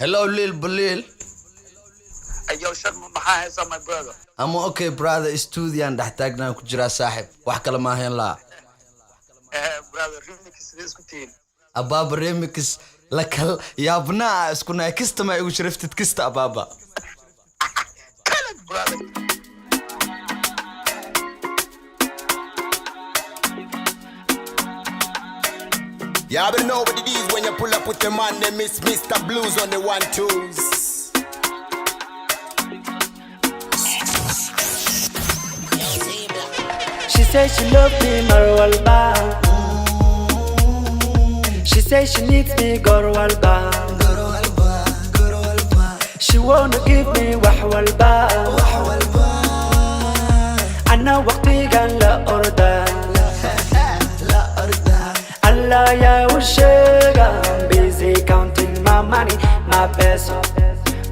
Hello, Lil Balil. Hey, yo, shut my hands on my brother. I'm okay, brother. Studio and dahtagna ku jira saaxib. Wax kale ma ahayn la. Brother, remix this kutiin. Ababa remix la kal yaabna isku naakista ma igu sharaftid kista ababa. Brother. You already know what it is when you pull up with your man, they miss Mr. Blues on the 1-2s. She says she loves me, Marwalba. She says she needs me, Gorwalba. She wanna give me Wahwalba. أنا وقتي كان لا أرضى. Allah ya ushega. I'm busy counting my money, my peso,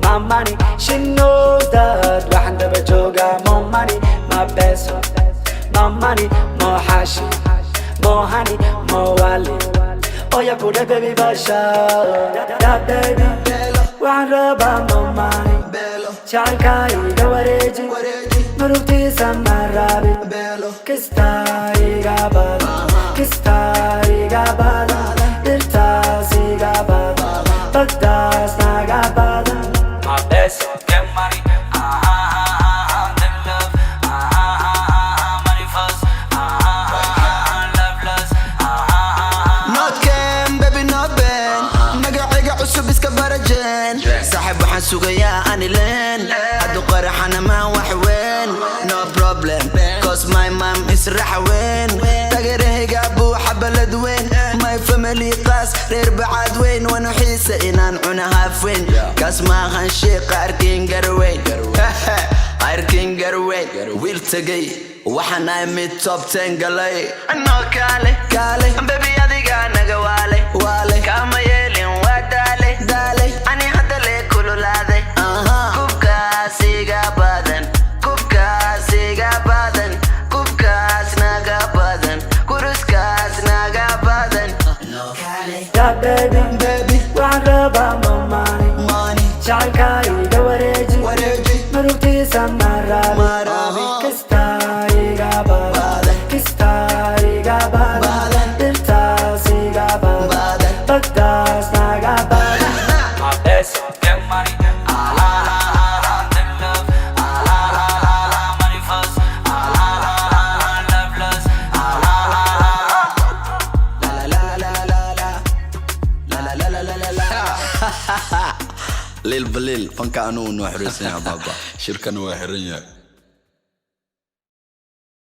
my money. She knows that وحنا بجوجا more money, my peso, my money, more hashi, more honey, more wali. Oh ya put it baby basha, that baby. وحنا ربا more money. شعركاي جواريجي, مروتي سمرابي. كستاي جابر, كستاي جابر. إرتاسي جابر, بداس نجابر. My best, get money. Them love. Money first. Love lost. Not Ken, baby not Ben. نقع عصب اسكبرجين. صاحب وحن سوقيا أني لين. هادو قرح أنا ما وحوين. No problem, cause my mom is رحوين. تقره قابو حبلد وين. My family قاس رير بعد وين. وانو حيسة إنان عنها فين. كاس ما هنشيق أركين قروين. أركين قروين. ويل تقي وحنا يمي توب 10 قلي. أنو كالي بيبي هذي قانا قوالي كاما يلين ودالي أني حتى لي كلو لاذي كوبكا سيقا بادن كوبكاس ناقا بادن كورسكاس ناقا بادن That baby, وعن ربا money. شعركاي جواريجي, مروتي سمرابي. كستاي جابر, كستاي جابر. إرتاسي جابر, بداس نجابر. My best, get money. Them love. Money first. Love lost. Lil Balil, fanka anu no xirisan ya baba. Shirkan waa xiran yahay.